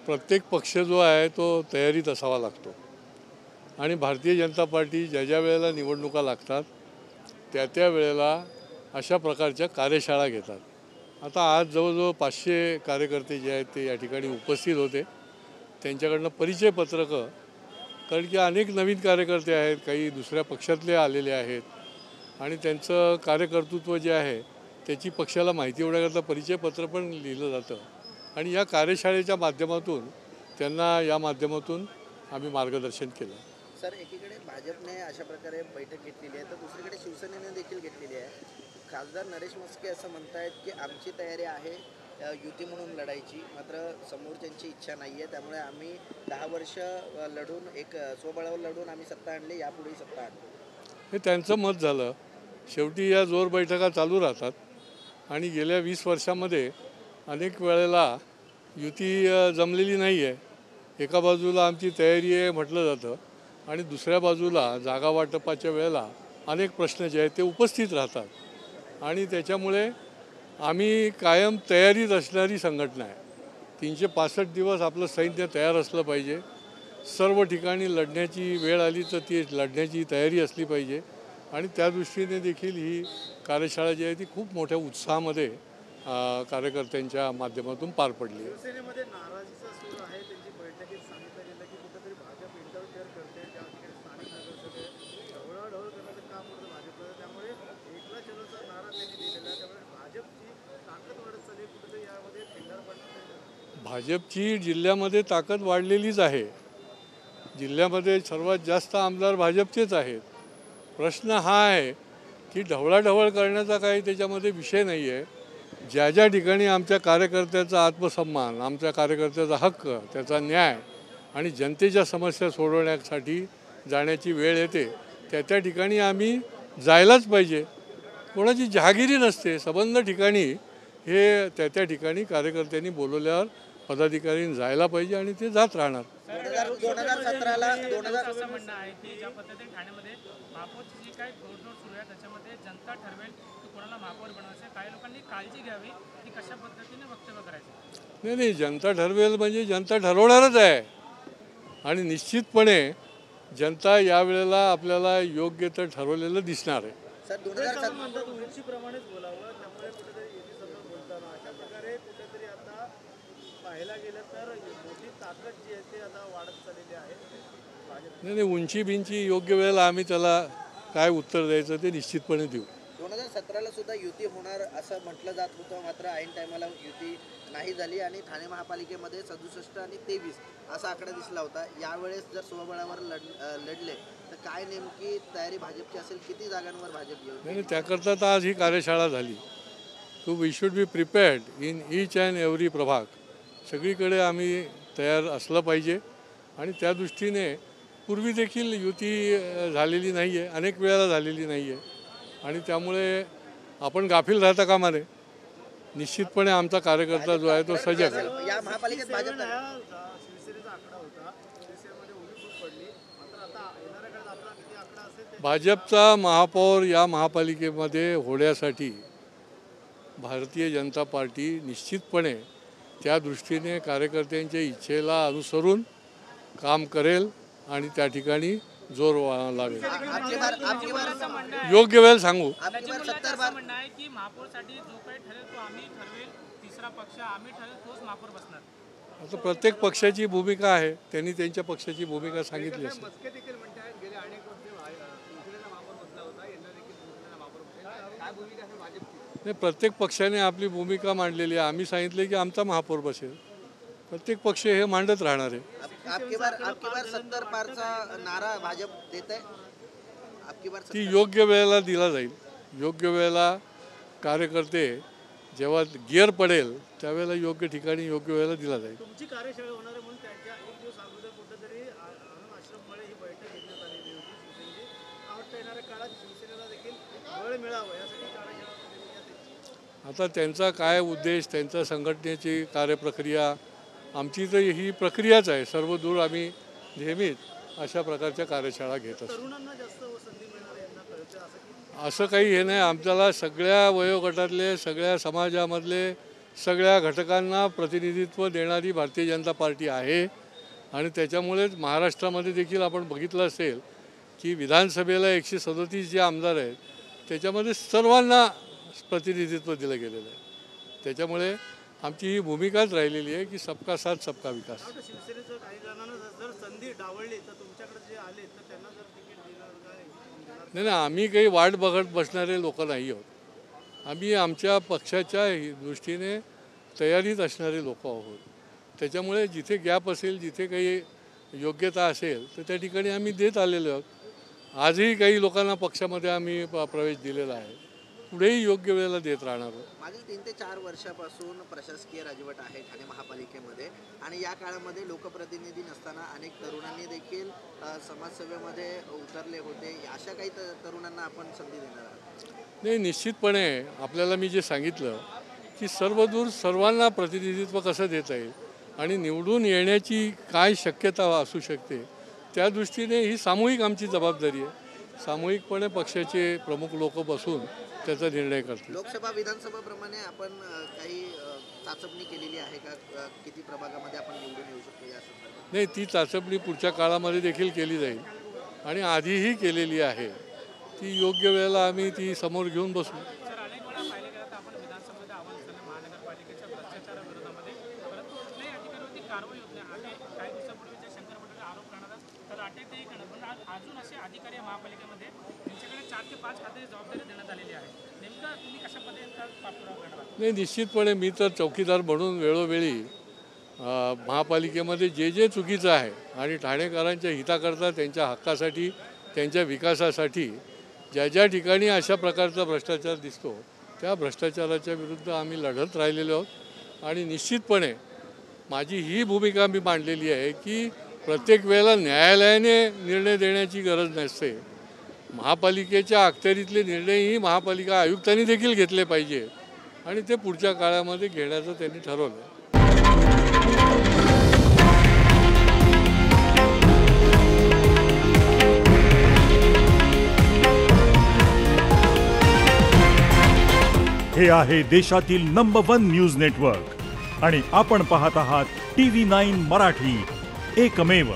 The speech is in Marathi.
प्रत्येक पक्ष जो आहे तो तयारीत असावा लागतो आणि भारतीय जनता पार्टी ज्या ज्या वेळेला निवडणुका लागतात त्या वेळेला अशा प्रकारच्या कार्यशाळा घेतात. आता आज जवळजवळ 500 कार्यकर्ते जे आहेत ते या ठिकाणी उपस्थित होते. त्यांच्याकडनं परिचय पत्रकं, कारण की अनेक नवीन कार्यकर्ते आहेत, काही दुसऱ्या पक्षातले आलेले आहेत आणि त्यांचं कार्यकर्तृत्व जे आहे त्याची पक्षाला माहिती होण्याकरता परिचयपत्र पण लिहिलं जातं आणि या कार्यशाळेच्या माध्यमातून त्यांना या माध्यमातून आम्ही मार्गदर्शन केलं. सर, एकीकडे भाजपने अशा प्रकारे बैठक घेतलेली आहे तर दुसरीकडे शिवसेनेने देखील घेतलेली आहे. खासदार नरेश म्हस्के असं म्हणतायत की आमची तयारी आहे युती म्हणून लढायची, मात्र समोरच्यांची इच्छा नाही आहे, त्यामुळे आम्ही 10 वर्ष लढून एक स्वबळावर लढून आम्ही सत्ता आणली, यापुढेही सत्ता आणली. हे त्यांचं मत झालं. शेवटी या जोर बैठका चालू राहतात आणि गेल्या 20 वर्षामध्ये अनेक वेळेला युती जमलेली नाही आहे. एका बाजूला आमची तयारी आहे म्हटलं जातं आणि दुसऱ्या बाजूला जागा वाटपाच्या वेळेला अनेक प्रश्न जे आहेत ते उपस्थित राहतात आणि त्याच्यामुळे आम्ही कायम तयारीत असणारी संघटना आहे. 365 दिवस आपलं सैन्य तयार असलं पाहिजे. सर्व ठिकाणी लढण्याची वेळ आली तर ती लढण्याची तयारी असली पाहिजे आणि त्या दृष्टीने देखील ही कार्यशाळा जी आहे ती खूप मोठ्या उत्साहामध्ये कार्यकर्त्यांच्या माध्यमातून पार पडली. शिवसेनेमध्ये नाराजीचा सूर आहे. त्यांची बैठकीत सांगितलं गेलं की कुठेतरी भाजप इंटरफेअर करते, त्या ठिकाणी स्थानिक नगरसेवक ढवळाढवळ करण्याचं काम होतं भाजपचं, त्यामुळे एकला चलोचा नारा त्यांनी दिलेला आहे. त्यामुळे भाजपची ताकद वाढत चालली, कुठेतरी यामध्ये खिंडार पडणार. भाजपची जिल्ह्यामध्ये ताकद वाढलेलीच आहे. जिल्ह्यामध्ये सर्वात जास्त आमदार भाजपचेच आहेत. प्रश्न हा आहे की ढवळाढवळ करण्याचा काही त्याच्यामध्ये विषय नाही आहे. ज्या ज्या ठिकाणी आमच्या कार्यकर्त्याचा आत्मसन्मान, आमच्या कार्यकर्त्याचा हक्क, त्याचा न्याय आणि जनतेच्या समस्या सोडवण्यासाठी जाण्याची वेळ येते त्या ठिकाणी आम्ही जायलाच पाहिजे. कोणाची जहागिरी नसते. संबंध ठिकाणी हे त्या ठिकाणी कार्यकर्त्यांनी बोलवल्यावर पदाधिकाऱ्यांनी जायला पाहिजे आणि ते जात राहणार. 2017ला असं म्हणणं आहे की ज्या पद्धतीने ठाण्यामध्ये महापौरची जी काही तोडजोड सुरू आहे त्याच्यामध्ये जनता ठरवेल की कोणाला महापौर बनवायचं. काही लोकांनी काळजी घ्यावी की कशा पद्धतीने वक्तव्य करायचं. नाही, जनता ठरवेल म्हणजे जनता ठरवणारच आहे आणि निश्चितपणे जनता यावेळेला आपल्याला योग्य तर ठरवलेलं दिसणार आहे. सर, 2007 म्हणतात उंचीप्रमाणेच बोलावं, त्यामुळे कुठेतरी युतीसमोर बोलताना अशा प्रकारे कुठेतरी आता पाहायला गेलं तर मोठी ताकद जी आहे ती आता वाढत चाललेली आहे. नाही, उंची बिंची योग्य वेळेला आम्ही त्याला काय उत्तर द्यायचं ते निश्चितपणे देऊ. 2017ला सुद्धा युती होणार असं म्हटलं जात होतं, मात्र ऐन टायमाला युती नाही झाली आणि ठाणे महापालिकेमध्ये 67 आणि 23 असा आकडा दिसला होता. यावेळेस जर स्वबळावर लढले तर काय नेमकी तयारी भाजपची असेल, किती जागांवर भाजप येईल? नाही, त्याकरता तर आज ही कार्यशाळा झाली. So we should be prepared in each and every प्रभाग. सगळीकडे आम्ही तयार असलं पाहिजे आणि त्या दृष्टीने पूर्वी देखील युती झालेली नाही आहे, अनेक वेळेला झालेली नाही आहे आणि त्यामुळे आपण गाफील राहता कामा नये. निश्चितपणे आमचा कार्यकर्ता जो आहे तो सजग आहे. या महापालिकेत भाजप शिवसेनेचा आकडा होता, शिवसेनेमध्ये उभी फूट पडली, मात्र आता येणाऱ्या काळात आपला किती आकडा असेल ते भाजपचा महापौर या महापालिकेमध्ये होण्यासाठी भारतीय जनता पार्टी निश्चितपणे त्या दृष्टीने कार्यकर्त्यांच्या इच्छेला अनुसरून काम करेल आणि त्या ठिकाणी जोर लावेल. योग्य वेळ सांगू. म्हणणं आहे की महापौरसाठी जो काही ठरेल तो आम्ही ठरवेल, तिसरा पक्ष आम्ही ठरेल तोच महापौर बसणार. आता प्रत्येक पक्षाची भूमिका आहे, त्यांनी त्यांच्या पक्षाची भूमिका सांगितली असेल. मस्के देखील म्हणतात गेले अनेक वर्ष शिवसेनेचा महापौर बसला होता, यंदा देखील शिवसेनेचा महापौर बसेल. काय भूमिका असेल भाजपची? नाही, प्रत्येक पक्षाने आपली भूमिका मांडलेली आहे. आम्ही सांगितले की आमचा महापौर बसेल. प्रत्येक पक्ष हे मांडत राहणार आहे. आपकी बार 70 पारचा नारा भाजप देत आहे. आपकी बार ती योग्य वेळेला दिला जाईल. योग्य वेळेला कार्यकर्ते जेव्हा गिअर पडेल त्यावेळेला योग्य ठिकाणी योग्य वेळेला दिला जाईल. तुमची कार्यशाळा होणार आहे म्हणून त्याच्या एक दिवस अगोदर कुठेतरी आनंद आश्रममुळे ही बैठक घेण्यात आलेली होती शिवसेनेची. आवडतं येणाऱ्या काळात शिवसेनेला देखील बळ मिळावं यासाठी कार्यशाळा. आता त्यांचा काय उद्देश, त्यांच्या संघटनेची कार्यप्रक्रिया, आमची तर ही प्रक्रियाच आहे. सर्व दूर आम्ही नेहमीच अशा प्रकारच्या कार्यशाळा घेत असतो. तरुणांना जास्त संधी मिळणार यांना कळतं असं की असं काही हे नाही. आमच्याला सगळ्या वयोगटातले, सगळ्या समाजामधले सगळ्या घटकांना प्रतिनिधित्व देणारी भारतीय जनता पार्टी आहे आणि त्याच्यामुळेच महाराष्ट्रामध्ये देखील आपण बघितलं असेल की विधानसभेला 137 जे आमदार आहेत त्याच्यामध्ये सर्वांना प्रतिनिधित्व दिलं गेलेलं आहे. त्याच्यामुळे आमची ही भूमिकाच राहिलेली आहे की सबका साथ सबका विकास. शिवसेनेचं काही जणांना जर संधी डावळली तर तुमच्याकडे जे आले तर त्यांना जर तिकीट दिलं काय? नाही, आम्ही काही वाट बघत बसणारे लोक नाही आहोत. आम्ही आमच्या पक्षाच्या दृष्टीने तयारीत असणारे लोक आहोत. त्याच्यामुळे जिथे गॅप असेल, जिथे काही योग्यता असेल तर त्या ठिकाणी आम्ही देत आलेलो आहोत. आजही काही लोकांना पक्षामध्ये आम्ही प्रवेश दिलेला आहे. पुढेही योग्य वेळेला देत राहणार आहोत. मागील 3 ते 4 वर्षापासून प्रशासकीय राजवट आहे ठाणे महापालिकेमध्ये आणि या काळामध्ये लोकप्रतिनिधी नसताना अनेक तरुणांनी देखील समाजसेवेमध्ये उतरले होते. अशा काही तरुणांना आपण संधी देणार आहात? नाही, निश्चितपणे आपल्याला मी जे सांगितलं की सर्वदूर सर्वांना प्रतिनिधित्व कसं देता येईल आणि निवडून येण्याची काय शक्यता असू शकते त्या दृष्टीने ही सामूहिक आमची जबाबदारी आहे. सामूहिकपणे पक्षाचे प्रमुख लोक बसून त्याचा निर्णय करतील. लोकसभा विधानसभाप्रमाणे आपण काही चाचपणी केलेली आहे का? किती प्रभागामध्ये आपण निवडून येऊ शकतो या संदर्भात? नाही, ती चाचपणी पुढच्या काळामध्ये देखील केली जाईल आणि आधीही केलेली आहे. ती योग्य वेळेला आम्ही ती समोर घेऊन बसू. सर, अनेक वेळा पाहिलं गेलं तर आपण विधानसभेमध्ये आव्हान केलं महानगरपालिकेच्या भ्रष्टाचाराविरोधामध्ये, परंतु कुठल्याही अधिकाऱ्यावरती कारवाई होत नाही. आणि काही दिवसापूर्वी जे शंकर पटेल आरोप करणार तर अटकही करणार, पण अजून असे अधिकारी महापालिकेमध्ये त्यांच्याकडे 4 ते 5 खात्याची जबाबदारी देण्यात आलेली आहे. नेमकं तुम्ही कशा पद्धतीने पाठपुरावा करणार? नाही, निश्चितपणे मी तर चौकीदार म्हणून वेळोवेळी महापालिकेमध्ये जे जे चुकीचं आहे आणि ठाणेकरांच्या हिताकरता, त्यांच्या हक्कासाठी, त्यांच्या विकासासाठी ज्या ज्या ठिकाणी अशा प्रकारचा भ्रष्टाचार दिसतो त्या भ्रष्टाचाराच्या विरुद्ध आम्ही लढत राहिलेलो आहोत. आणि निश्चितपणे माझी ही भूमिका मी मांडलेली आहे की प्रत्येक वेळेला न्यायालयाने निर्णय देण्याची गरज नसते. महापालिकेच्या अखत्यारीतले निर्णयही महापालिका आयुक्तांनी देखील घेतले पाहिजे आणि ते पुढच्या काळामध्ये घेण्याचं त्यांनी ठरवलं. हे आहे देशातील नंबर 1 न्यूज नेटवर्क आणि आपण पाहत आहात TV9 मराठी, एकमेव.